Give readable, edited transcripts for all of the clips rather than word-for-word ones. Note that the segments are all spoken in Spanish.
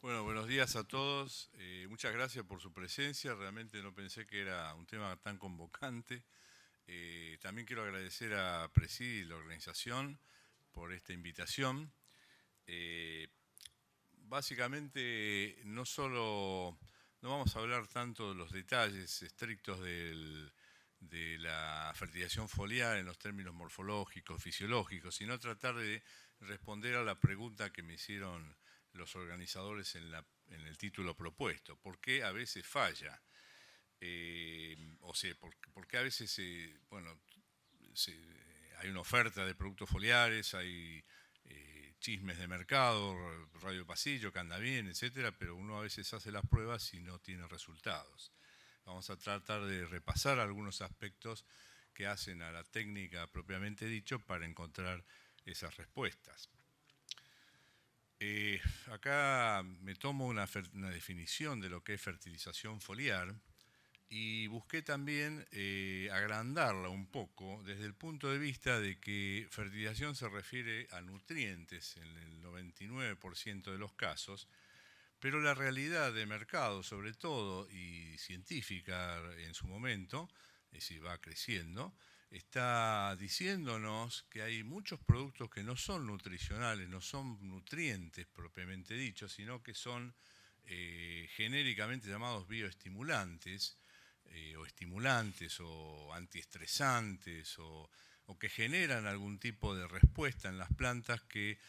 Bueno, buenos días a todos. Muchas gracias por su presencia. Realmente no pensé que era un tema tan convocante. También quiero agradecer a Presidi y la organización por esta invitación. Eh, Básicamente, no vamos a hablar tanto de los detalles estrictos de la fertilización foliar en los términos morfológicos, fisiológicos, sino tratar de responder a la pregunta que me hicieron los organizadores en el título propuesto. ¿Por qué a veces falla? ¿Por qué a veces hay una oferta de productos foliares, hay chismes de mercado, radio pasillo que anda bien, etcétera, pero uno a veces hace las pruebas y no tiene resultados? Vamos a tratar de repasar algunos aspectos que hacen a la técnica propiamente dicho para encontrar esas respuestas. Acá me tomo una definición de lo que es fertilización foliar y busqué también agrandarla un poco desde el punto de vista de que fertilización se refiere a nutrientes en el 99% de los casos, pero la realidad de mercado, sobre todo, y científica en su momento, es decir, va creciendo, está diciéndonos que hay muchos productos que no son nutricionales, no son nutrientes propiamente dichos, sino que son genéricamente llamados bioestimulantes, o estimulantes, o antiestresantes, o que generan algún tipo de respuesta en las plantas que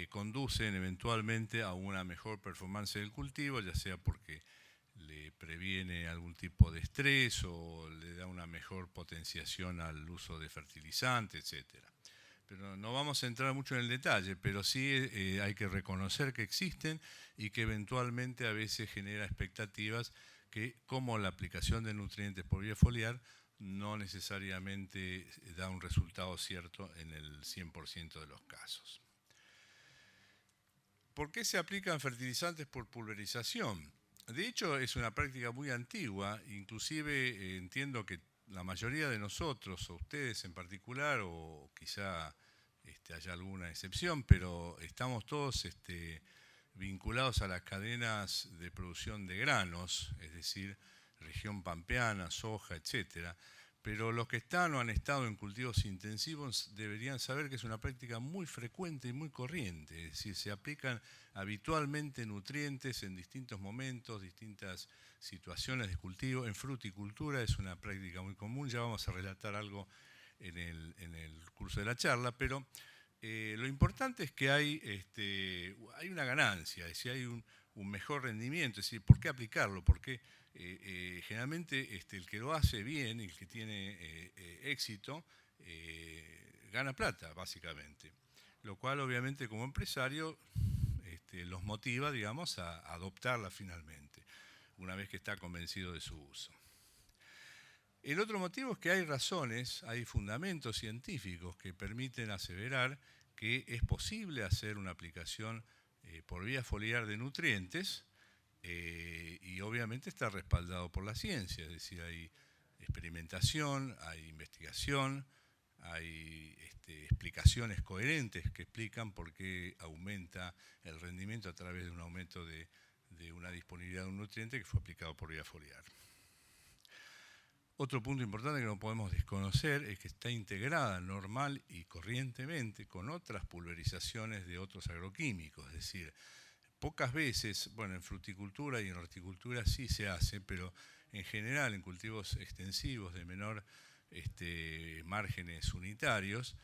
conducen eventualmente a una mejor performance del cultivo, ya sea porque le previene algún tipo de estrés o le da una mejor potenciación al uso de fertilizantes, etcétera. Pero no vamos a entrar mucho en el detalle, pero sí hay que reconocer que existen y que eventualmente a veces genera expectativas que, como la aplicación de nutrientes por vía foliar, no necesariamente da un resultado cierto en el 100% de los casos. ¿Por qué se aplican fertilizantes por pulverización? De hecho, es una práctica muy antigua, inclusive entiendo que la mayoría de nosotros, o ustedes en particular, o quizá haya alguna excepción, pero estamos todos vinculados a las cadenas de producción de granos, es decir, región pampeana, soja, etcétera. Pero los que están o han estado en cultivos intensivos deberían saber que es una práctica muy frecuente y muy corriente, es decir, se aplican habitualmente nutrientes en distintos momentos, distintas situaciones de cultivo. En fruticultura es una práctica muy común, ya vamos a relatar algo en el curso de la charla, pero lo importante es que hay una ganancia, es decir, hay un mejor rendimiento, es decir, ¿por qué aplicarlo? Porque generalmente el que lo hace bien, el que tiene éxito, gana plata, básicamente. Lo cual, obviamente, como empresario, los motiva, digamos, a adoptarla finalmente, una vez que está convencido de su uso. El otro motivo es que hay razones, hay fundamentos científicos que permiten aseverar que es posible hacer una aplicación por vía foliar de nutrientes y obviamente está respaldado por la ciencia, es decir, hay experimentación, hay investigación, hay explicaciones coherentes que explican por qué aumenta el rendimiento a través de un aumento de una disponibilidad de un nutriente que fue aplicado por vía foliar. Otro punto importante que no podemos desconocer es que está integrada normal y corrientemente con otras pulverizaciones de otros agroquímicos, es decir, pocas veces, bueno, en fruticultura y en horticultura sí se hace, pero en general en cultivos extensivos de menor márgenes unitarios,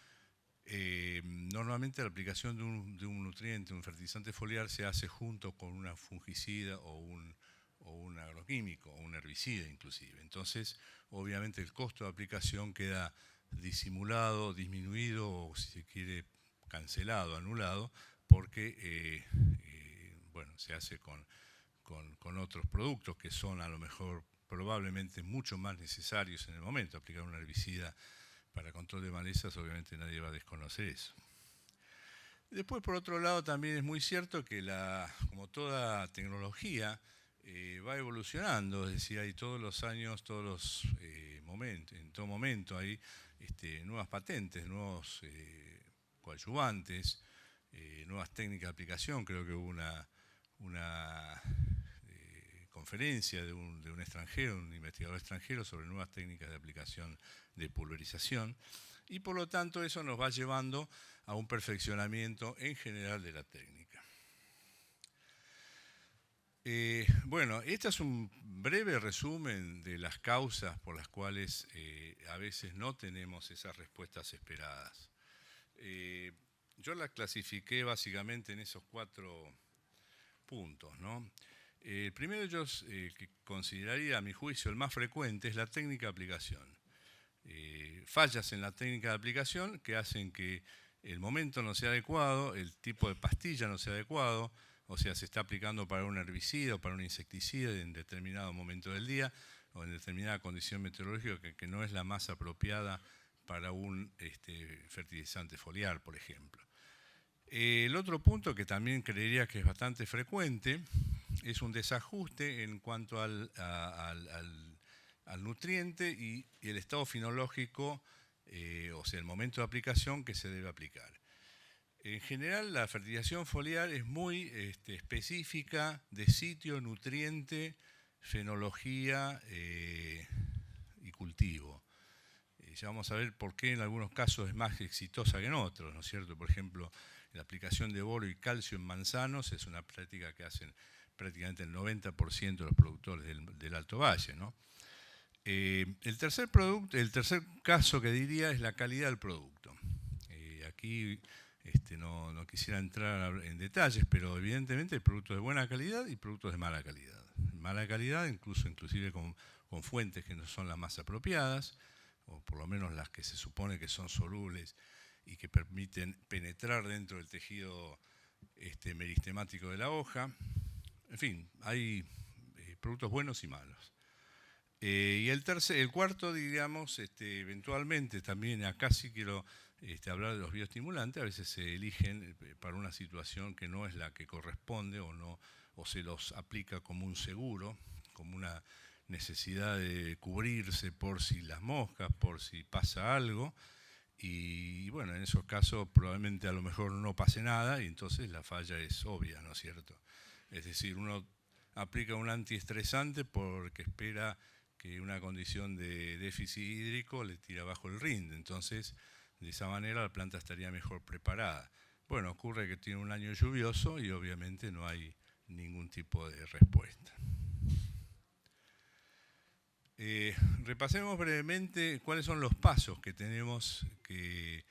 normalmente la aplicación de un nutriente, un fertilizante foliar, se hace junto con una fungicida o un agroquímico, o un herbicida inclusive. Entonces, obviamente el costo de aplicación queda disimulado, disminuido o, si se quiere, cancelado, anulado, porque bueno, se hace con otros productos que son a lo mejor probablemente mucho más necesarios en el momento. Aplicar un herbicida para control de malezas, obviamente nadie va a desconocer eso. Después, por otro lado, también es muy cierto que como toda tecnología, va evolucionando, es decir, hay todos los años, todos los momentos, en todo momento hay nuevas patentes, nuevos coadyuvantes, nuevas técnicas de aplicación. Creo que hubo una conferencia de un extranjero, un investigador extranjero, sobre nuevas técnicas de aplicación de pulverización, y por lo tanto eso nos va llevando a un perfeccionamiento en general de la técnica. Bueno, este es un breve resumen de las causas por las cuales a veces no tenemos esas respuestas esperadas. Yo las clasifiqué básicamente en esos 4 puntos, ¿no? El primero de ellos, que consideraría a mi juicio el más frecuente, es la técnica de aplicación. Fallas en la técnica de aplicación que hacen que el momento no sea adecuado, el tipo de pastilla no sea adecuado, o sea, se está aplicando para un herbicida o para un insecticida en determinado momento del día o en determinada condición meteorológica que no es la más apropiada para un fertilizante foliar, por ejemplo. El otro punto que también creería que es bastante frecuente es un desajuste en cuanto al nutriente y el estado fenológico, o sea, el momento de aplicación que se debe aplicar. En general, la fertilización foliar es muy específica de sitio, nutriente, fenología y cultivo. Ya vamos a ver por qué en algunos casos es más exitosa que en otros, ¿no es cierto? Por ejemplo, la aplicación de boro y calcio en manzanos es una práctica que hacen prácticamente el 90% de los productores del Alto Valle, ¿no? El tercer caso que diría es la calidad del producto. Aquí no quisiera entrar en detalles, pero evidentemente hay productos de buena calidad y productos de mala calidad. Mala calidad, inclusive con fuentes que no son las más apropiadas, o por lo menos las que se supone que son solubles y que permiten penetrar dentro del tejido meristemático de la hoja. En fin, hay productos buenos y malos. Y el cuarto, digamos, eventualmente también acá sí quiero hablar de los bioestimulantes. A veces se eligen para una situación que no es la que corresponde o se los aplica como un seguro, como una necesidad de cubrirse por si las moscas, por si pasa algo. Y bueno, en esos casos probablemente a lo mejor no pase nada y entonces la falla es obvia, ¿no es cierto? Es decir, uno aplica un antiestresante porque espera que una condición de déficit hídrico le tira abajo el rinde, entonces de esa manera la planta estaría mejor preparada. Bueno, ocurre que tiene un año lluvioso y obviamente no hay ningún tipo de respuesta. Repasemos brevemente cuáles son los pasos que tenemos que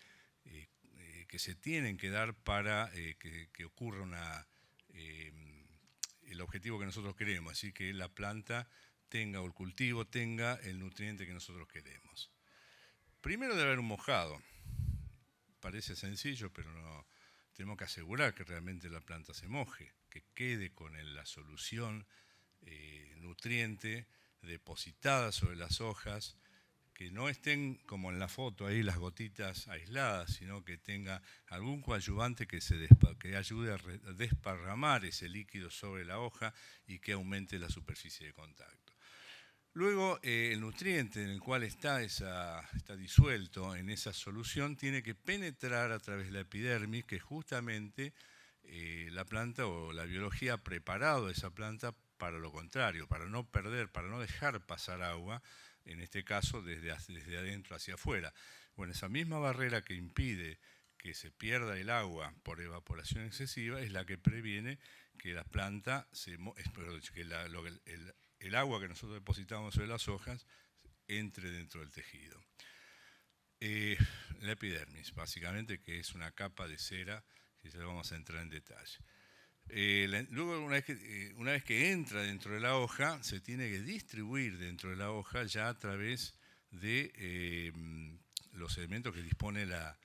se tienen que dar para que ocurra el objetivo que nosotros queremos, así que la planta tenga o el cultivo tenga el nutriente que nosotros queremos. Primero debe haber un mojado. Parece sencillo, pero no, tenemos que asegurar que realmente la planta se moje, que quede con la solución nutriente depositada sobre las hojas, que no estén como en la foto ahí las gotitas aisladas, sino que tenga algún coadyuvante que ayude a desparramar ese líquido sobre la hoja y que aumente la superficie de contacto. Luego, el nutriente en el cual está disuelto en esa solución tiene que penetrar a través de la epidermis, que justamente la planta o la biología ha preparado a esa planta para lo contrario, para no perder, para no dejar pasar agua, en este caso desde adentro hacia afuera. Bueno, esa misma barrera que impide que se pierda el agua por evaporación excesiva es la que previene que la planta, el agua que nosotros depositamos sobre las hojas entre dentro del tejido. La epidermis, básicamente, que es una capa de cera, que ya vamos a entrar en detalle. Luego, una vez que entra dentro de la hoja, se tiene que distribuir dentro de la hoja ya a través de los elementos que dispone las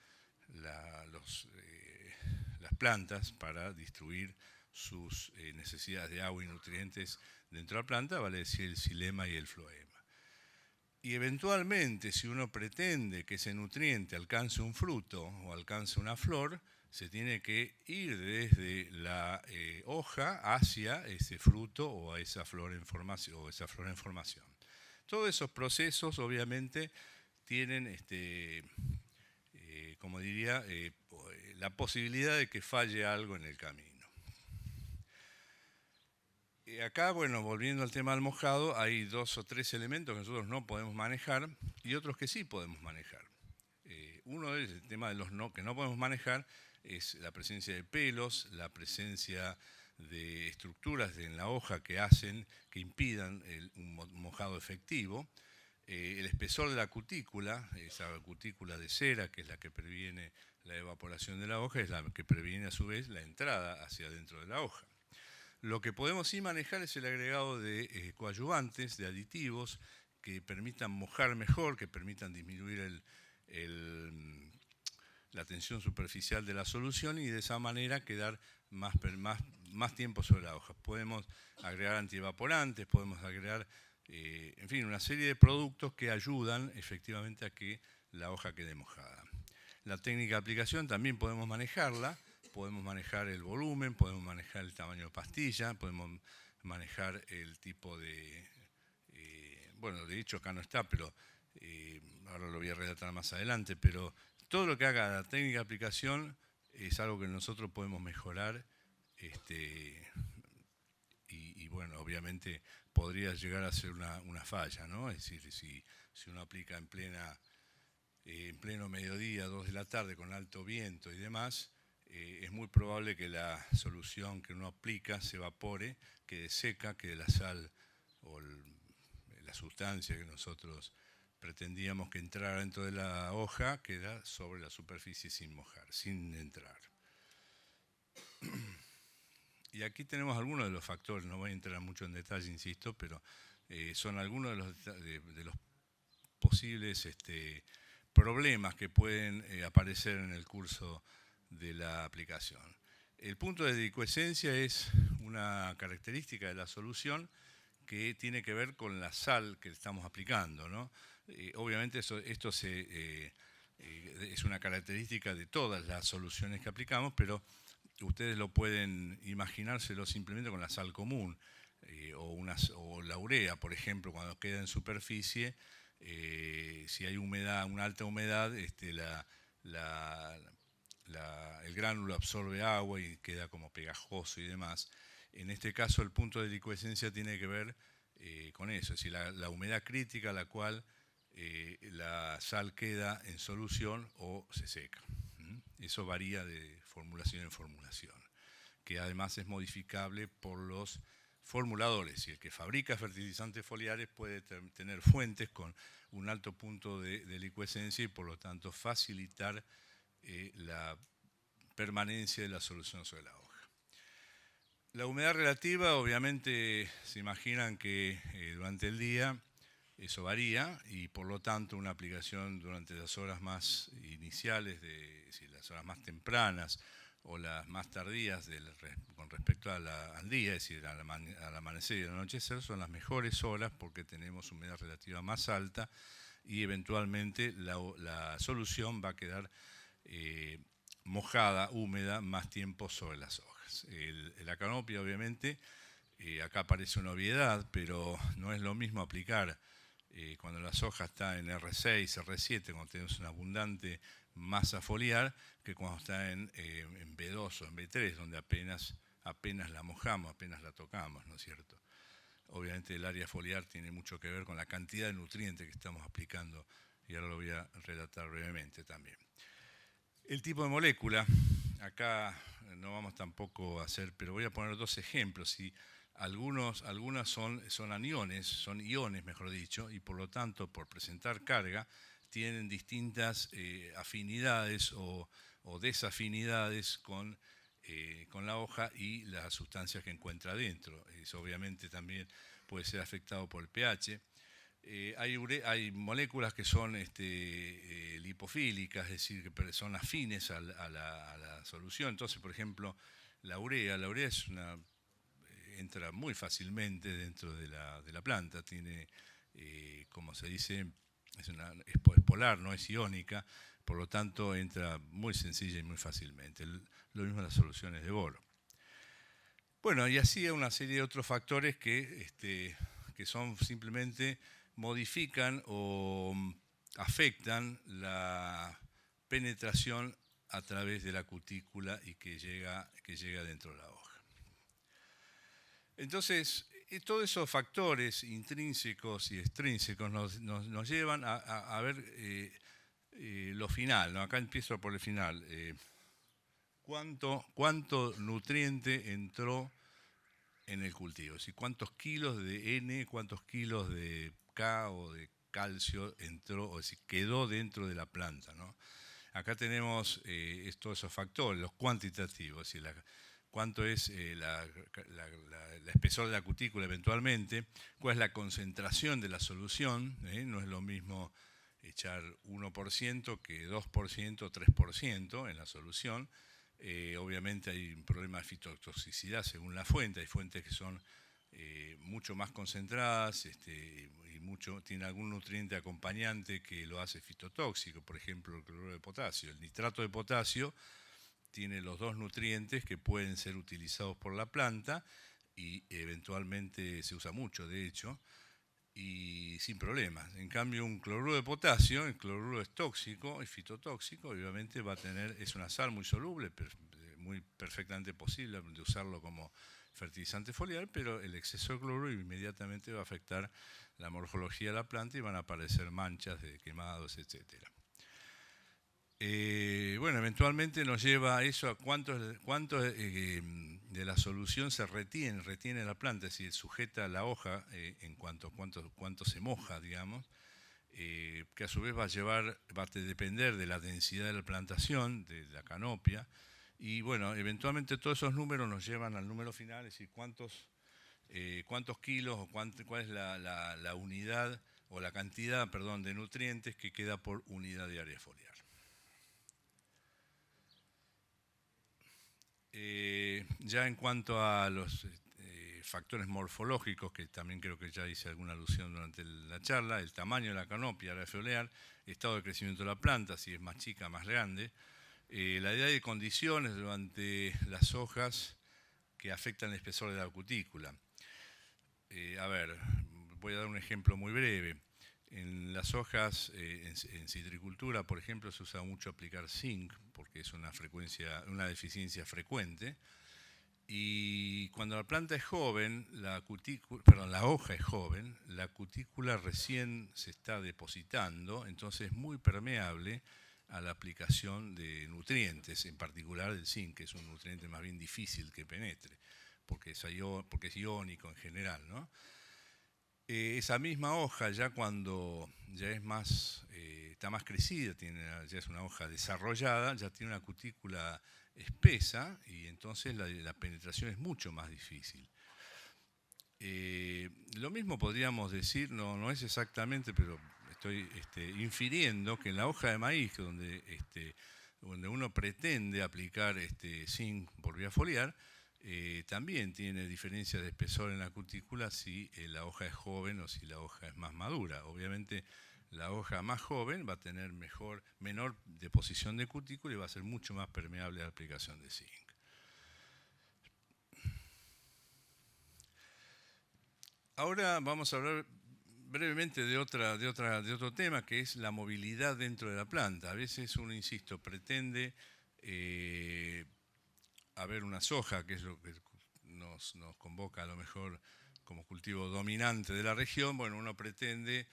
plantas para distribuir sus necesidades de agua y nutrientes dentro de la planta, vale decir el xilema y el floema. Y eventualmente, si uno pretende que ese nutriente alcance un fruto o alcance una flor, se tiene que ir desde la hoja hacia ese fruto o a esa flor en formación. Todos esos procesos obviamente tienen, como diría, la posibilidad de que falle algo en el camino. Acá, bueno, volviendo al tema del mojado, hay 2 o 3 elementos que nosotros no podemos manejar y otros que sí podemos manejar. Uno es el tema de los que no podemos manejar, es la presencia de pelos, la presencia de estructuras en la hoja que impidan un mojado efectivo, el espesor de la cutícula, esa cutícula de cera que es la que previene la evaporación de la hoja, es la que previene a su vez la entrada hacia adentro de la hoja. Lo que podemos sí manejar es el agregado de coadyuvantes, de aditivos, que permitan mojar mejor, que permitan disminuir la tensión superficial de la solución y de esa manera quedar más tiempo sobre la hoja. Podemos agregar antievaporantes, podemos agregar, en fin, una serie de productos que ayudan efectivamente a que la hoja quede mojada. La técnica de aplicación también podemos manejarla. Podemos manejar el volumen, podemos manejar el tamaño de pastilla, podemos manejar el tipo de... bueno, de hecho acá no está, pero ahora lo voy a relatar más adelante, pero todo lo que haga la técnica de aplicación es algo que nosotros podemos mejorar y bueno, obviamente podría llegar a ser una falla, ¿no? Es decir, si uno aplica en pleno mediodía, 2 de la tarde, con alto viento y demás, es muy probable que la solución que uno aplica se evapore, quede seca, que la sal o la sustancia que nosotros pretendíamos que entrara dentro de la hoja queda sobre la superficie sin mojar, sin entrar. Y aquí tenemos algunos de los factores, no voy a entrar mucho en detalle, insisto, pero son algunos de los posibles problemas que pueden aparecer en el curso de la aplicación. El punto de delicuescencia es una característica de la solución que tiene que ver con la sal que estamos aplicando, ¿no? Obviamente esto es una característica de todas las soluciones que aplicamos, pero ustedes lo pueden imaginárselo simplemente con la sal común o la urea, por ejemplo, cuando queda en superficie. Si hay humedad, una alta humedad, el gránulo absorbe agua y queda como pegajoso y demás. En este caso el punto de delicuescencia tiene que ver con eso, es decir, la humedad crítica a la cual la sal queda en solución o se seca. Eso varía de formulación en formulación, que además es modificable por los formuladores. Y el que fabrica fertilizantes foliares puede tener fuentes con un alto punto de delicuescencia y por lo tanto facilitar la permanencia de la solución sobre la hoja. La humedad relativa, obviamente, se imaginan que durante el día eso varía y por lo tanto una aplicación durante las horas más iniciales, es decir, las horas más tempranas o las más tardías con respecto al día, es decir, al amanecer y al anochecer, son las mejores horas porque tenemos humedad relativa más alta y eventualmente la solución va a quedar mojada, húmeda, más tiempo sobre las hojas. La canopia, obviamente, acá parece una obviedad, pero no es lo mismo aplicar cuando las hojas están en R6, R7, cuando tenemos una abundante masa foliar, que cuando está en B2 o en B3, donde apenas la mojamos, apenas la tocamos, ¿no es cierto? Obviamente el área foliar tiene mucho que ver con la cantidad de nutrientes que estamos aplicando, y ahora lo voy a relatar brevemente también. El tipo de molécula, acá no vamos tampoco a hacer, pero voy a poner 2 ejemplos. Algunas son aniones, son iones, mejor dicho, y por lo tanto, por presentar carga, tienen distintas afinidades o desafinidades con la hoja y las sustancias que encuentra dentro. Eso obviamente también puede ser afectado por el pH. Hay moléculas que son lipofílicas, es decir, que son afines a la solución. Entonces, por ejemplo, la urea es entra muy fácilmente dentro de la planta, tiene, como se dice, es polar, no es iónica, por lo tanto entra muy sencilla y muy fácilmente. Lo mismo en las soluciones de boro. Bueno, y así hay una serie de otros factores que son simplemente modifican o afectan la penetración a través de la cutícula y que llega dentro de la hoja. Entonces, todos esos factores intrínsecos y extrínsecos nos llevan a ver lo final, ¿no? Acá empiezo por el final. ¿Cuánto nutriente entró en el cultivo? ¿Sí? ¿Cuántos kilos de N, cuántos kilos de K o de calcio entró, o decir, quedó dentro de la planta, ¿no? Acá tenemos todos esos factores, los cuantitativos, es decir, cuánto es la espesor de la cutícula eventualmente, cuál es la concentración de la solución, no es lo mismo echar 1% que 2%, 3% en la solución. Obviamente hay un problema de fitotoxicidad según la fuente, hay fuentes que son mucho más concentradas y tiene algún nutriente acompañante que lo hace fitotóxico, por ejemplo el cloruro de potasio. El nitrato de potasio tiene los dos nutrientes que pueden ser utilizados por la planta y eventualmente se usa mucho, de hecho, y sin problemas. En cambio, un cloruro de potasio, el cloruro es tóxico, es fitotóxico, obviamente es una sal muy soluble, muy perfectamente posible de usarlo como fertilizante foliar, pero el exceso de cloruro inmediatamente va a afectar la morfología de la planta y van a aparecer manchas de quemados, etcétera. Bueno, eventualmente nos lleva a eso, a cuánto de la solución se retiene la planta, es decir, sujeta la hoja en cuanto se moja, digamos, que a su vez va a depender de la densidad de la plantación, de la canopia, y bueno, eventualmente todos esos números nos llevan al número final, es decir, cuántos kilos o cuál es la unidad o la cantidad, perdón, de nutrientes que queda por unidad de área foliar. Ya en cuanto a los factores morfológicos, que también creo que ya hice alguna alusión durante la charla, el tamaño de la canopia, área foliar, estado de crecimiento de la planta, si es más chica, más grande, la idea de condiciones durante las hojas que afectan el espesor de la cutícula. A ver, voy a dar un ejemplo muy breve. En las hojas, en citricultura, por ejemplo, se usa mucho aplicar zinc, porque es una deficiencia frecuente. Y cuando la planta es joven, la hoja es joven, la cutícula recién se está depositando, entonces es muy permeable a la aplicación de nutrientes, en particular el zinc, que es un nutriente más bien difícil que penetre, porque es iónico en general, ¿no? Esa misma hoja ya cuando ya está más crecida, ya es una hoja desarrollada, ya tiene una cutícula espesa y entonces la penetración es mucho más difícil. Lo mismo podríamos decir, no es exactamente, pero estoy infiriendo que en la hoja de maíz, donde uno pretende aplicar zinc por vía foliar, también tiene diferencias de espesor en la cutícula si la hoja es joven o si la hoja es más madura. Obviamente la hoja más joven va a tener menor deposición de cutícula y va a ser mucho más permeable a la aplicación de zinc. Ahora vamos a hablar brevemente de otro tema, que es la movilidad dentro de la planta. A veces uno, insisto, pretende haber una soja, que es lo que nos convoca a lo mejor como cultivo dominante de la región. Bueno, uno pretende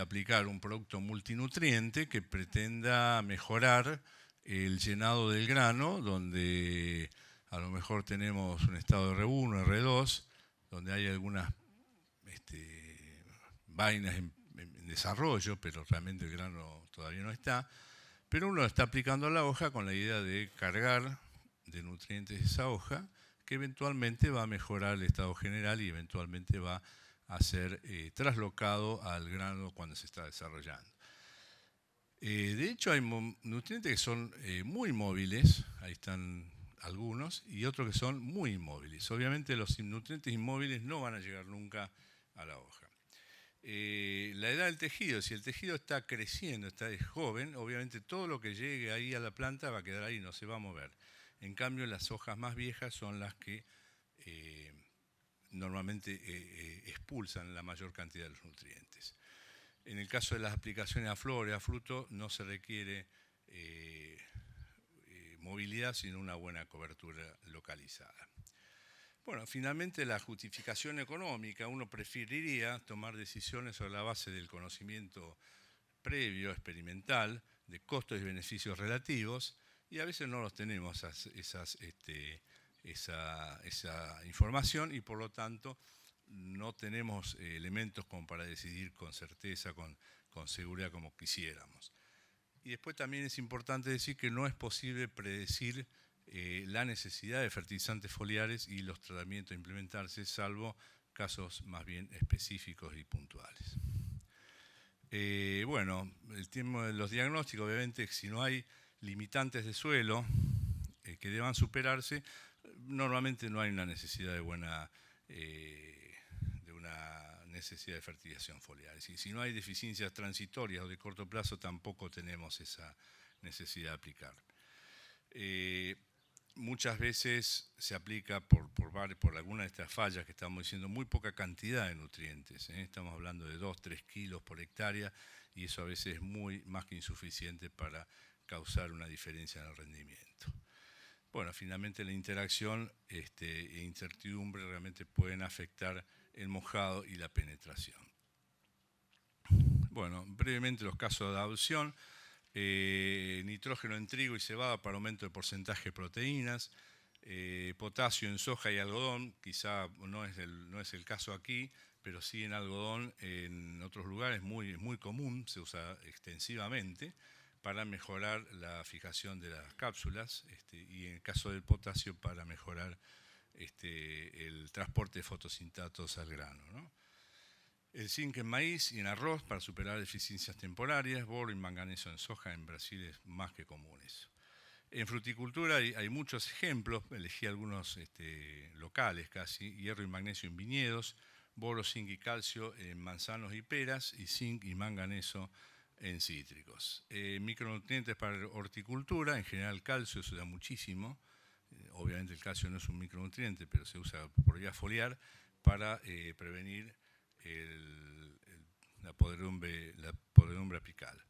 aplicar un producto multinutriente que pretenda mejorar el llenado del grano, donde a lo mejor tenemos un estado de R1, R2, donde hay algunas vainas en desarrollo, pero realmente el grano todavía no está. Pero uno está aplicando a la hoja con la idea de cargar de nutrientes esa hoja, que eventualmente va a mejorar el estado general y eventualmente va a ser traslocado al grano cuando se está desarrollando. De hecho, hay nutrientes que son muy móviles, ahí están algunos, y otros que son muy inmóviles. Obviamente los nutrientes inmóviles no van a llegar nunca a la hoja. La edad del tejido, si el tejido está creciendo, es joven, obviamente todo lo que llegue ahí a la planta va a quedar ahí, no se va a mover. En cambio, las hojas más viejas son las que normalmente expulsan la mayor cantidad de los nutrientes. En el caso de las aplicaciones a flores, a fruto, no se requiere movilidad, sino una buena cobertura localizada. Bueno, finalmente la justificación económica, uno preferiría tomar decisiones sobre la base del conocimiento previo, experimental, de costos y beneficios relativos, y a veces no los tenemos esa información y por lo tanto no tenemos elementos como para decidir con certeza, con seguridad como quisiéramos. Y después también es importante decir que no es posible predecir la necesidad de fertilizantes foliares y los tratamientos a implementarse, salvo casos más bien específicos y puntuales. Bueno, el tema de los diagnósticos, obviamente, si no hay limitantes de suelo que deban superarse, normalmente no hay una necesidad de una necesidad de fertilización foliar. Si no hay deficiencias transitorias o de corto plazo, tampoco tenemos esa necesidad de aplicar. Muchas veces se aplica por alguna de estas fallas que estamos diciendo muy poca cantidad de nutrientes. Estamos hablando de 2-3 kilos por hectárea y eso a veces es más que insuficiente para causar una diferencia en el rendimiento. Bueno, finalmente la interacción e incertidumbre realmente pueden afectar el mojado y la penetración. Bueno, brevemente los casos de adopción. Nitrógeno en trigo y cebada para aumento de porcentaje de proteínas, potasio en soja y algodón, quizá no es el caso aquí, pero sí en algodón, en otros lugares es muy común, se usa extensivamente para mejorar la fijación de las cápsulas y en el caso del potasio para mejorar el transporte de fotosintatos al grano, ¿no? El zinc en maíz y en arroz para superar deficiencias temporarias, boro y manganeso en soja en Brasil es más que comunes. En fruticultura hay muchos ejemplos, elegí algunos locales casi, hierro y magnesio en viñedos, boro, zinc y calcio en manzanos y peras y zinc y manganeso en cítricos. Micronutrientes para horticultura, en general calcio se usa muchísimo, obviamente el calcio no es un micronutriente, pero se usa por vía foliar para prevenir la podredumbre apical.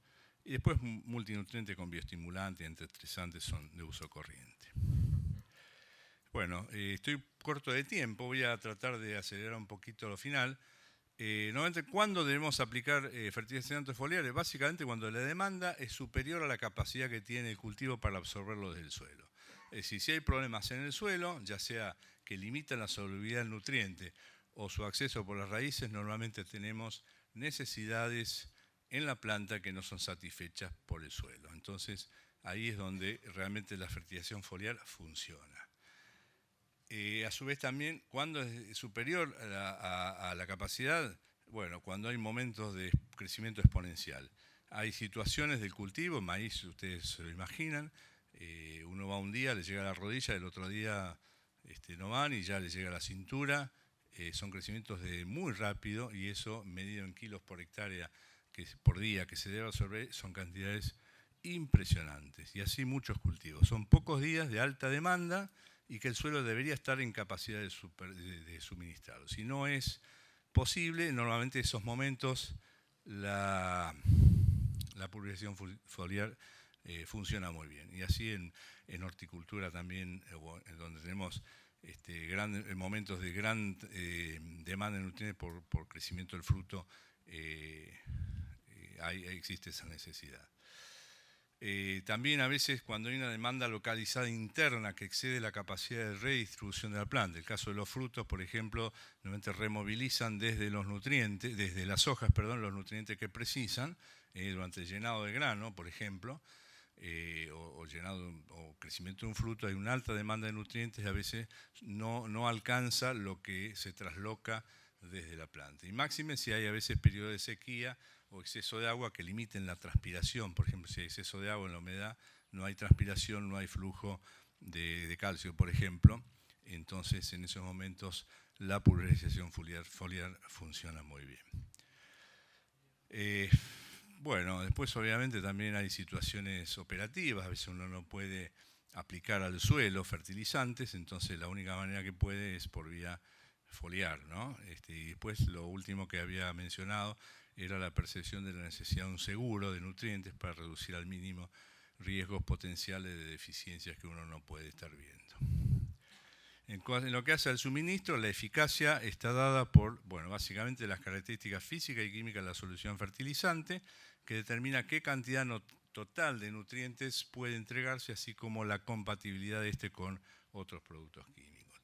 Y después multinutrientes con bioestimulantes y antiestresantes son de uso corriente. Bueno, estoy corto de tiempo, voy a tratar de acelerar un poquito lo final. Normalmente, ¿cuándo debemos aplicar fertilizantes foliares? Básicamente cuando la demanda es superior a la capacidad que tiene el cultivo para absorberlo del suelo. Es decir, si hay problemas en el suelo, ya sea que limitan la solubilidad del nutriente o su acceso por las raíces, normalmente tenemos necesidades en la planta que no son satisfechas por el suelo. Entonces, ahí es donde realmente la fertilización foliar funciona. A su vez también, cuando es superior a la capacidad, bueno, cuando hay momentos de crecimiento exponencial. Hay situaciones del cultivo, maíz, ustedes se lo imaginan, uno va un día, le llega a la rodilla, el otro día no van y ya le llega a la cintura. Son crecimientos de muy rápido y eso medido en kilos por hectárea por día que se debe absorber son cantidades impresionantes y así muchos cultivos. Son pocos días de alta demanda y que el suelo debería estar en capacidad de suministrarlo. Si no es posible, normalmente en esos momentos la pulverización foliar funciona muy bien. Y así en horticultura también, en donde tenemos momentos de gran demanda de nutrientes por crecimiento del fruto, existe esa necesidad. También a veces cuando hay una demanda localizada interna que excede la capacidad de redistribución de la planta, el caso de los frutos, por ejemplo, normalmente removilizan desde las hojas, los nutrientes que precisan durante el llenado de grano, por ejemplo, o crecimiento de un fruto, hay una alta demanda de nutrientes y a veces no alcanza lo que se trasloca desde la planta. Y máxime si hay a veces periodos de sequía o exceso de agua que limiten la transpiración. Por ejemplo, si hay exceso de agua en la humedad, no hay transpiración, no hay flujo de calcio, por ejemplo. Entonces, en esos momentos, la pulverización foliar funciona muy bien. Bueno, después obviamente también hay situaciones operativas, a veces uno no puede aplicar al suelo fertilizantes, entonces la única manera que puede es por vía foliar, ¿no? Y después lo último que había mencionado era la percepción de la necesidad de un seguro de nutrientes para reducir al mínimo riesgos potenciales de deficiencias que uno no puede estar viendo. En lo que hace al suministro, la eficacia está dada por, bueno, básicamente las características físicas y químicas de la solución fertilizante, que determina qué cantidad total de nutrientes puede entregarse, así como la compatibilidad de este con otros productos químicos.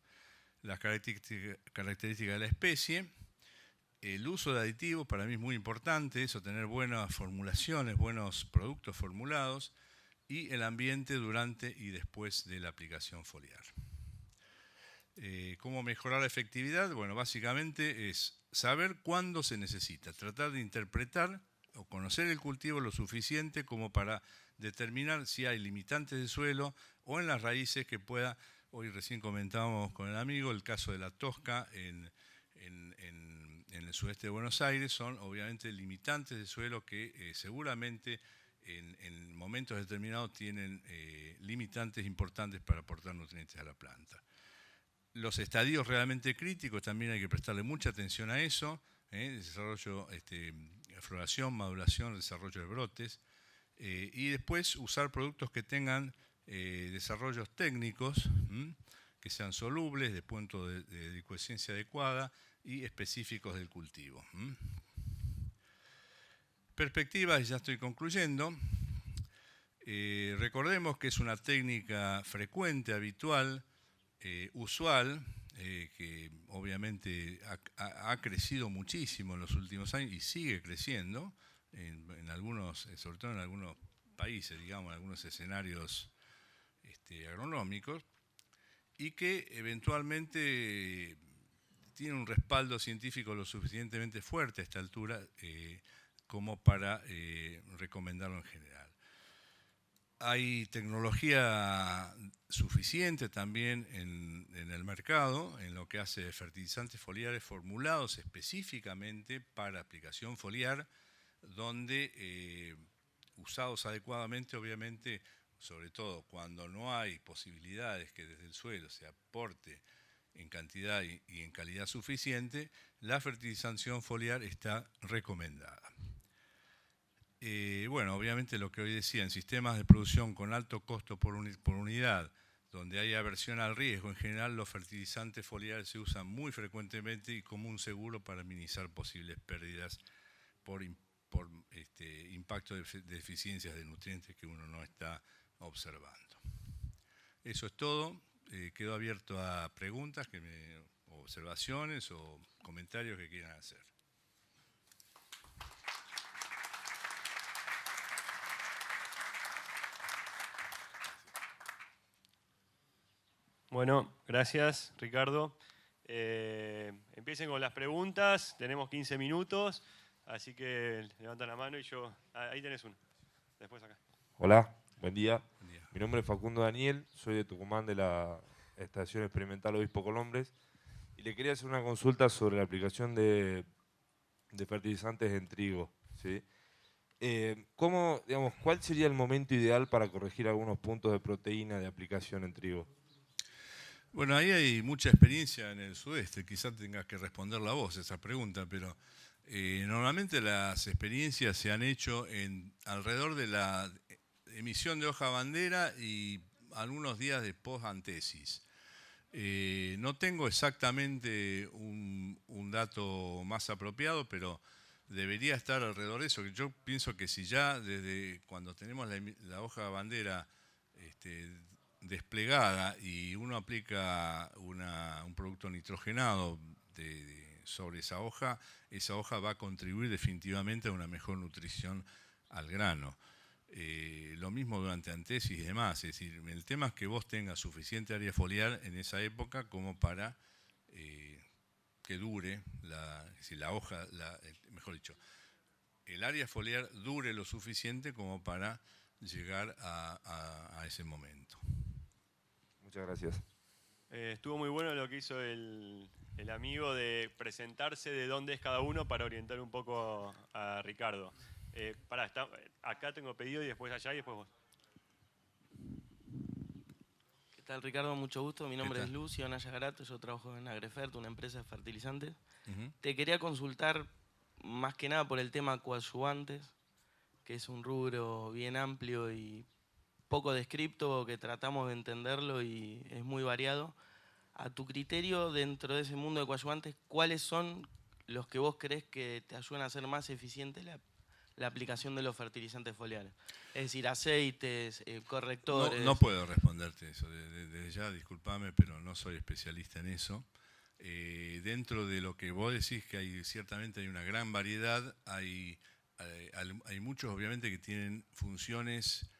Las características de la especie, el uso de aditivos para mí es muy importante, eso, tener buenas formulaciones, buenos productos formulados, y el ambiente durante y después de la aplicación foliar. ¿Cómo mejorar la efectividad? Bueno, básicamente es saber cuándo se necesita, tratar de interpretar o conocer el cultivo lo suficiente como para determinar si hay limitantes de suelo o en las raíces que pueda. Hoy recién comentábamos con el amigo el caso de la tosca en el sudeste de Buenos Aires, son obviamente limitantes de suelo que seguramente en momentos determinados tienen limitantes importantes para aportar nutrientes a la planta. Los estadios realmente críticos también hay que prestarle mucha atención a eso, desarrollo, floración, maduración, desarrollo de brotes, y después usar productos que tengan desarrollos técnicos, que sean solubles, de punto de licuescencia adecuada y específicos del cultivo. Perspectivas, ya estoy concluyendo. Recordemos que es una técnica frecuente, habitual, usual, que obviamente ha crecido muchísimo en los últimos años y sigue creciendo, en algunos, sobre todo en algunos países, digamos, en algunos escenarios agronómicos, y que eventualmente tiene un respaldo científico lo suficientemente fuerte a esta altura como para recomendarlo en general. Hay tecnología suficiente también en el mercado en lo que hace de fertilizantes foliares formulados específicamente para aplicación foliar, donde usados adecuadamente, obviamente, sobre todo cuando no hay posibilidades que desde el suelo se aporte en cantidad y en calidad suficiente, la fertilización foliar está recomendada. Bueno, obviamente lo que hoy decía, en sistemas de producción con alto costo por unidad, donde hay aversión al riesgo, en general los fertilizantes foliares se usan muy frecuentemente y como un seguro para minimizar posibles pérdidas por impacto de deficiencias de nutrientes que uno no está observando. Eso es todo. Quedo abierto a preguntas, observaciones o comentarios que quieran hacer. Bueno, gracias, Ricardo. Empiecen con las preguntas, tenemos 15 minutos, así que levantan la mano y yo... ahí tenés una, después acá. Hola, buen día. Buen día. Mi nombre es Facundo Daniel, soy de Tucumán, de la Estación Experimental Obispo Colombres, y le quería hacer una consulta sobre la aplicación de fertilizantes en trigo, ¿sí? ¿Cuál sería el momento ideal para corregir algunos puntos de proteína de aplicación en trigo? Bueno, ahí hay mucha experiencia en el sudeste, quizás tengas que responderla vos esa pregunta, pero normalmente las experiencias se han hecho alrededor de la emisión de hoja bandera y algunos días de post-antesis. No tengo exactamente un dato más apropiado, pero debería estar alrededor de eso. Yo pienso que si ya desde cuando tenemos la hoja bandera desplegada y uno aplica un producto nitrogenado sobre esa hoja va a contribuir definitivamente a una mejor nutrición al grano. Lo mismo durante antesis y demás, es decir, el tema es que vos tengas suficiente área foliar en esa época como para que dure, la hoja, mejor dicho, el área foliar dure lo suficiente como para llegar a ese momento. Muchas gracias. Estuvo muy bueno lo que hizo el amigo de presentarse de dónde es cada uno para orientar un poco a Ricardo. Acá tengo pedido y después allá y después vos. ¿Qué tal, Ricardo? Mucho gusto. Mi nombre es Lucio Naya Garato, yo trabajo en Agrefert, una empresa de fertilizantes. Te quería consultar más que nada por el tema coadyuvantes, que es un rubro bien amplio y poco descripto, que tratamos de entenderlo y es muy variado. A tu criterio, dentro de ese mundo de coadyuvantes, ¿cuáles son los que vos crees que te ayudan a hacer más eficiente la aplicación de los fertilizantes foliares? Es decir, aceites, correctores. No puedo responderte eso. Desde ya, discúlpame, pero no soy especialista en eso. Dentro de lo que vos decís, que ciertamente hay una gran variedad, hay muchos obviamente que tienen funciones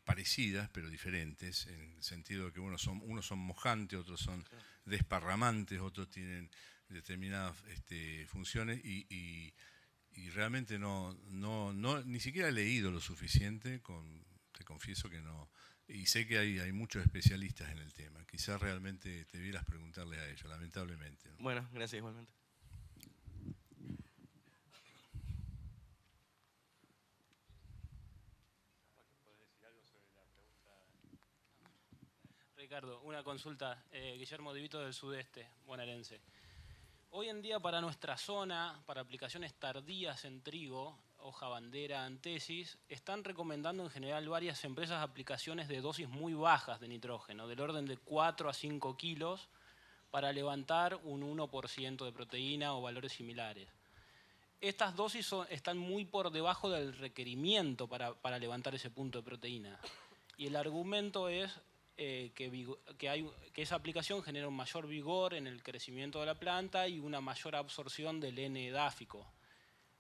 parecidas pero diferentes, en el sentido de que unos son mojantes, otros son desparramantes, otros tienen determinadas funciones y realmente ni siquiera he leído lo suficiente, te confieso que no, y sé que hay muchos especialistas en el tema. Quizás realmente debieras preguntarle a ellos, lamentablemente, ¿no? Bueno, gracias igualmente. Ricardo, una consulta. Guillermo Divito del Sudeste, bonaerense. Hoy en día para nuestra zona, para aplicaciones tardías en trigo, hoja bandera, antesis, están recomendando en general varias empresas aplicaciones de dosis muy bajas de nitrógeno, del orden de 4 a 5 kilos, para levantar un 1% de proteína o valores similares. Estas dosis están muy por debajo del requerimiento para levantar ese punto de proteína. Y el argumento es que esa aplicación genera un mayor vigor en el crecimiento de la planta y una mayor absorción del N-edáfico.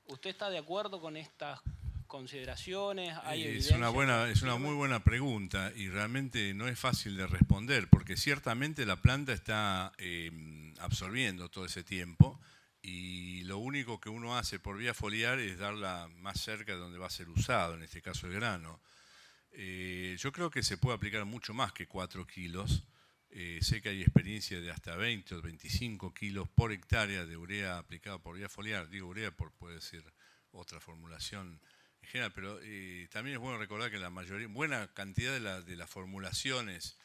¿Usted está de acuerdo con estas consideraciones? ¿Hay es una muy buena pregunta y realmente no es fácil de responder, porque ciertamente la planta está absorbiendo todo ese tiempo y lo único que uno hace por vía foliar es darla más cerca de donde va a ser usado, en este caso el grano. Yo creo que se puede aplicar mucho más que 4 kilos. Sé que hay experiencia de hasta 20 o 25 kilos por hectárea de urea aplicada por vía foliar. Digo urea puede ser otra formulación en general, pero también es bueno recordar que la mayoría, buena cantidad de las formulaciones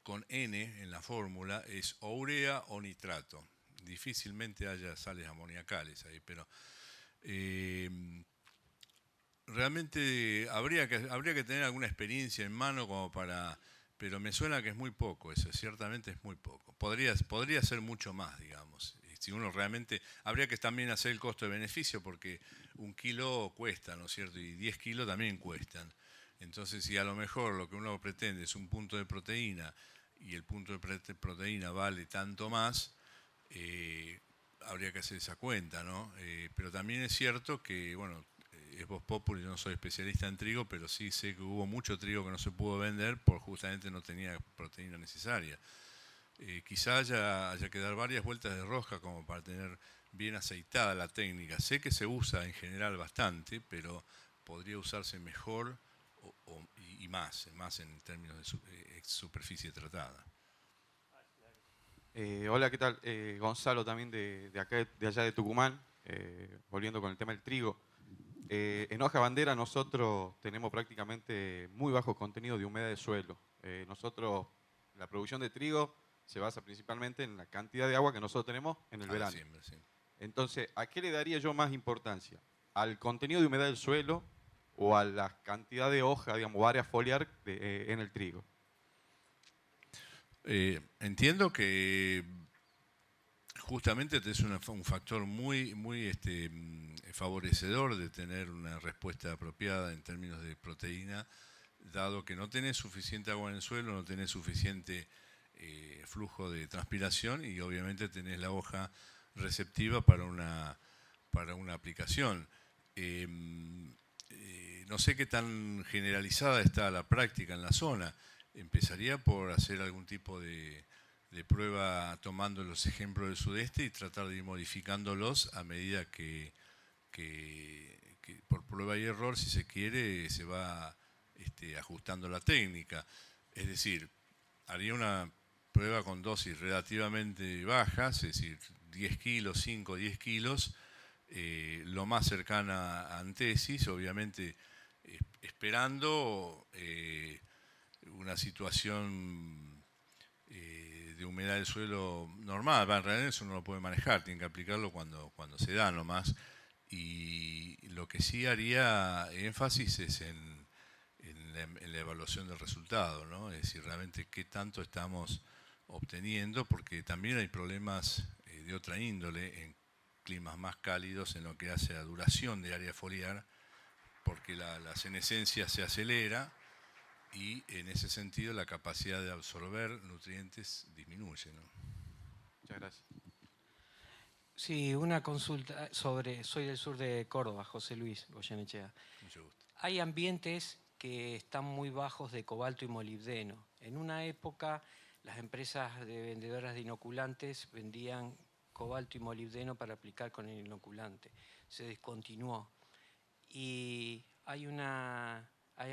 con N en la fórmula es o urea o nitrato. Difícilmente haya sales amoniacales ahí, pero realmente habría que tener alguna experiencia en mano como para, pero me suena que es muy poco eso, ciertamente es muy poco. Podría ser mucho más, digamos. Si uno realmente, habría que también hacer el costo de beneficio porque 1 kilo cuesta, ¿no es cierto? Y 10 kilos también cuestan. Entonces, si a lo mejor lo que uno pretende es un punto de proteína y el punto de proteína vale tanto más, habría que hacer esa cuenta, ¿no? Pero también es cierto que, bueno, es vox populi, yo no soy especialista en trigo, pero sí sé que hubo mucho trigo que no se pudo vender por justamente no tenía proteína necesaria. Quizá haya que dar varias vueltas de rosca como para tener bien aceitada la técnica. Sé que se usa en general bastante, pero podría usarse mejor y más en términos de superficie tratada. Hola, ¿qué tal? Gonzalo también de allá de Tucumán, volviendo con el tema del trigo. En hoja bandera nosotros tenemos prácticamente muy bajo contenido de humedad de suelo. Nosotros, la producción de trigo se basa principalmente en la cantidad de agua que nosotros tenemos en el verano. Siempre, sí. Entonces, ¿a qué le daría yo más importancia? ¿Al contenido de humedad del suelo o a la cantidad de hoja, digamos, área foliar en el trigo? Entiendo que justamente es un factor muy favorecedor de tener una respuesta apropiada en términos de proteína, dado que no tenés suficiente agua en el suelo, no tenés suficiente flujo de transpiración y obviamente tenés la hoja receptiva para una aplicación. No sé qué tan generalizada está la práctica en la zona. Empezaría por hacer algún tipo de prueba tomando los ejemplos del sudeste y tratar de ir modificándolos a medida que por prueba y error, si se quiere, se va ajustando la técnica. Es decir, haría una prueba con dosis relativamente bajas, es decir, 10 kilos, 5 o 10 kilos, lo más cercana a antesis, obviamente esperando una situación de humedad del suelo normal. En realidad eso no lo puede manejar, tiene que aplicarlo cuando se da nomás. Y lo que sí haría énfasis es en la evaluación del resultado, ¿no? Es decir, realmente qué tanto estamos obteniendo, porque también hay problemas de otra índole en climas más cálidos en lo que hace a duración de área foliar, porque la senescencia se acelera y en ese sentido la capacidad de absorber nutrientes disminuye, ¿no? Muchas gracias. Sí, una consulta soy del sur de Córdoba, José Luis Goyenechea. Mucho gusto. Hay ambientes que están muy bajos de cobalto y molibdeno. En una época las empresas de vendedoras de inoculantes vendían cobalto y molibdeno para aplicar con el inoculante. Se descontinuó. Y hay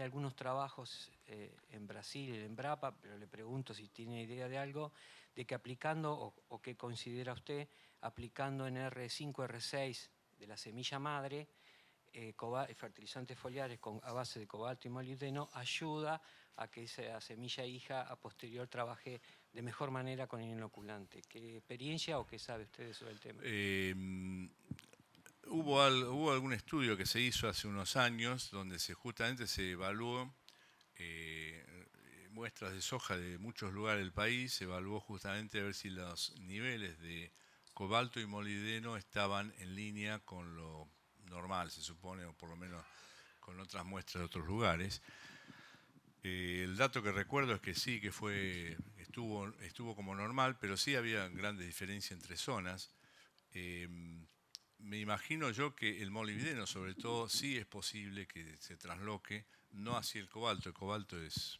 algunos trabajos en Brasil, en Embrapa, pero le pregunto si tiene idea de algo, de que aplicando, o qué considera usted, aplicando en R5, R6 de la semilla madre, fertilizantes foliares a base de cobalto y molibdeno, ayuda a que esa semilla hija a posterior trabaje de mejor manera con el inoculante. ¿Qué experiencia o qué sabe usted sobre el tema? Hubo algún estudio que se hizo hace unos años donde justamente se evaluó muestras de soja de muchos lugares del país, se evaluó justamente a ver si los niveles de cobalto y molibdeno estaban en línea con lo normal, se supone, o por lo menos con otras muestras de otros lugares. El dato que recuerdo es que sí, que estuvo como normal, pero sí había grandes diferencias entre zonas. Me imagino yo que el molibdeno, sobre todo, sí es posible que se trasloque, no así el cobalto. El cobalto es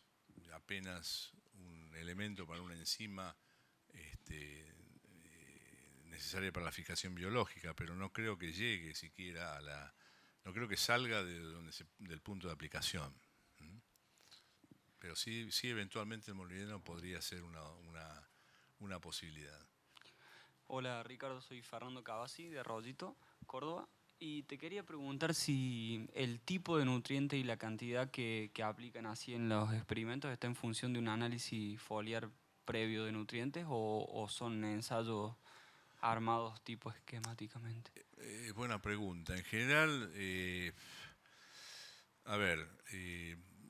apenas un elemento para una enzima necesaria para la fijación biológica, pero no creo que llegue siquiera no creo que salga del punto de aplicación. Pero sí eventualmente el molibdeno podría ser una posibilidad. Hola Ricardo, soy Fernando Cavazzi de Arroyito, Córdoba, y te quería preguntar si el tipo de nutriente y la cantidad que aplican así en los experimentos está en función de un análisis foliar previo de nutrientes o son ensayos armados tipo esquemáticamente. Buena pregunta. En general,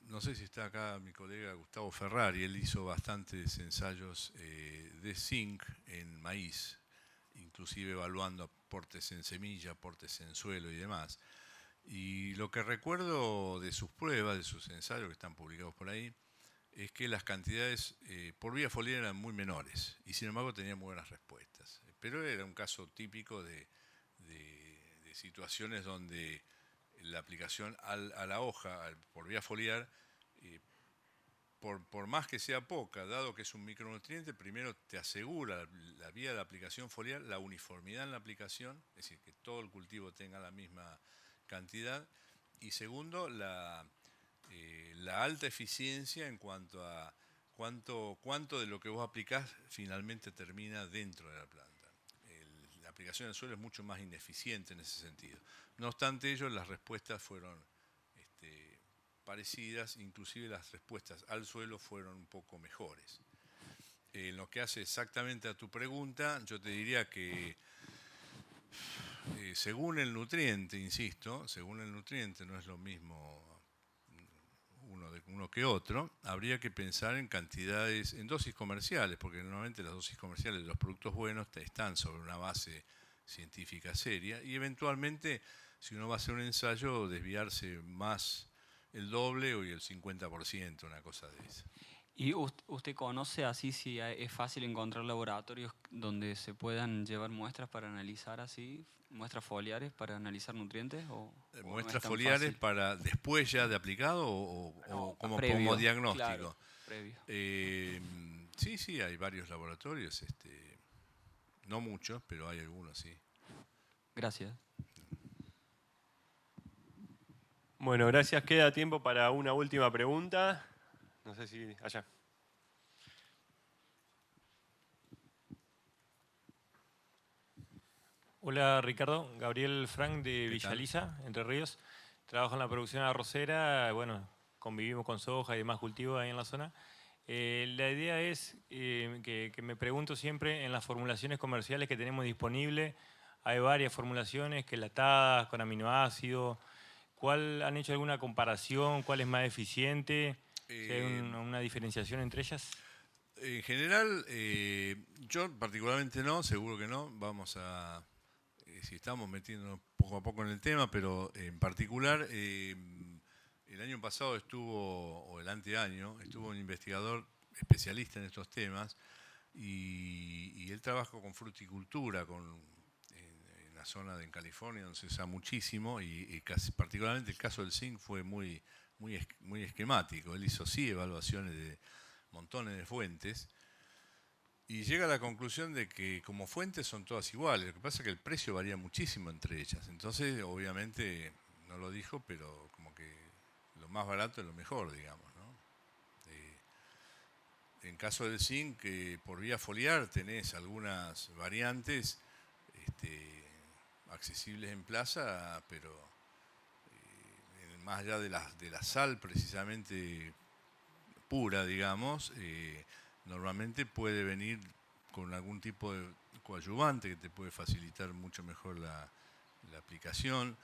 no sé si está acá mi colega Gustavo Ferrari, él hizo bastantes ensayos de zinc en maíz, inclusive evaluando aportes en semilla, aportes en suelo y demás. Y lo que recuerdo de sus pruebas, de sus ensayos que están publicados por ahí, es que las cantidades por vía foliar eran muy menores y sin embargo tenían muy buenas respuestas. Pero era un caso típico de situaciones donde la aplicación a la hoja por vía foliar, por más que sea poca, dado que es un micronutriente, primero te asegura la vía de aplicación foliar, la uniformidad en la aplicación, es decir, que todo el cultivo tenga la misma cantidad, y segundo, la alta eficiencia en cuanto a cuánto de lo que vos aplicás finalmente termina dentro de la planta. La aplicación al suelo es mucho más ineficiente en ese sentido. No obstante ello, las respuestas fueron parecidas, inclusive las respuestas al suelo fueron un poco mejores. En lo que hace exactamente a tu pregunta, yo te diría que según el nutriente, insisto, según el nutriente no es lo mismo uno que otro, habría que pensar en cantidades, en dosis comerciales, porque normalmente las dosis comerciales de los productos buenos están sobre una base científica seria y eventualmente, si uno va a hacer un ensayo, desviarse más el doble o el 50%, una cosa de esa. ¿Y usted conoce así si es fácil encontrar laboratorios donde se puedan llevar muestras para analizar así, muestras foliares para analizar nutrientes? ¿Muestras foliares fácil para después ya de aplicado o como diagnóstico? Claro, previo. Sí, hay varios laboratorios, no muchos, pero hay algunos, sí. Gracias. Bueno, gracias. Queda tiempo para una última pregunta. No sé si allá. Hola Ricardo, Gabriel Frank de Villa Lisa, Entre Ríos. Trabajo en la producción arrocera, bueno, convivimos con soja y demás cultivos ahí en la zona. La idea es que me pregunto siempre en las formulaciones comerciales que tenemos disponibles, hay varias formulaciones que latadas, con aminoácidos. ¿Cuál han hecho alguna comparación? ¿Cuál es más eficiente? ¿Hay una diferenciación entre ellas? En general, yo particularmente no, seguro que no. Vamos a, si estamos metiéndonos poco a poco en el tema, pero en particular, el año pasado estuvo, o el anteaño, estuvo un investigador especialista en estos temas y él trabaja con fruticultura, en la zona de California, donde se usa muchísimo y particularmente el caso del zinc fue muy esquemático. Él hizo evaluaciones de montones de fuentes y llega a la conclusión de que como fuentes son todas iguales. Lo que pasa es que el precio varía muchísimo entre ellas. Entonces, obviamente, no lo dijo, pero como que lo más barato es lo mejor, digamos, ¿no? En caso del zinc, por vía foliar tenés algunas variantes accesibles en plaza, pero más allá de la sal precisamente pura, digamos, normalmente puede venir con algún tipo de coadyuvante que te puede facilitar mucho mejor la aplicación,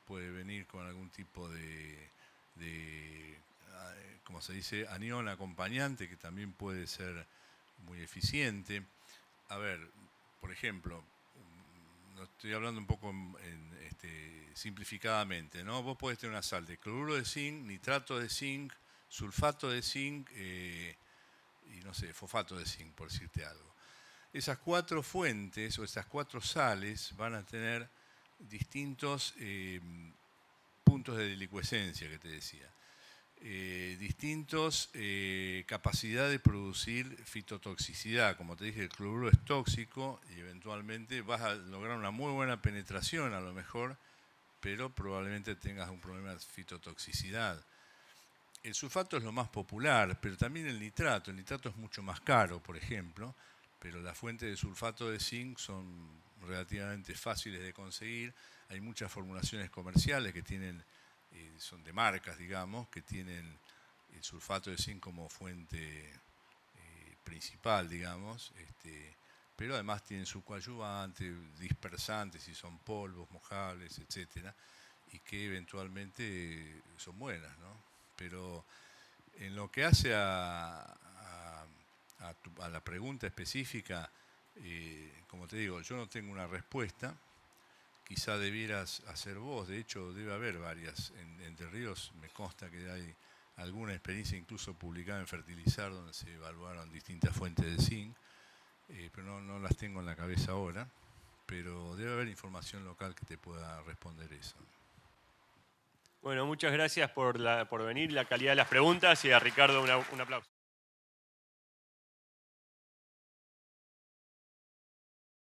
puede venir con algún tipo de como se dice, anión acompañante, que también puede ser muy eficiente. A ver, por ejemplo, no estoy hablando un poco simplificadamente, ¿no? Vos podés tener una sal de cloruro de zinc, nitrato de zinc, sulfato de zinc y no sé, fosfato de zinc, por decirte algo. Esas 4 fuentes o esas 4 sales van a tener distintos puntos de delicuescencia, que te decía. Distintos capacidad de producir fitotoxicidad. Como te dije, el cloruro es tóxico y eventualmente vas a lograr una muy buena penetración a lo mejor, pero probablemente tengas un problema de fitotoxicidad. El sulfato es lo más popular, pero también el nitrato. El nitrato es mucho más caro, por ejemplo, pero las fuentes de sulfato de zinc son relativamente fáciles de conseguir. Hay muchas formulaciones comerciales que tienen, son de marcas, digamos, que tienen el sulfato de zinc como fuente principal, digamos, pero además tienen su coadyuvante, dispersantes, si son polvos, mojables, etcétera, y que eventualmente son buenas, ¿no? Pero en lo que hace a la pregunta específica, como te digo, yo no tengo una respuesta. Quizá debieras hacer vos, de hecho debe haber varias. En Entre Ríos me consta que hay alguna experiencia incluso publicada en Fertilizar donde se evaluaron distintas fuentes de zinc, pero no las tengo en la cabeza ahora, pero debe haber información local que te pueda responder eso. Bueno, muchas gracias por venir, la calidad de las preguntas y a Ricardo un aplauso.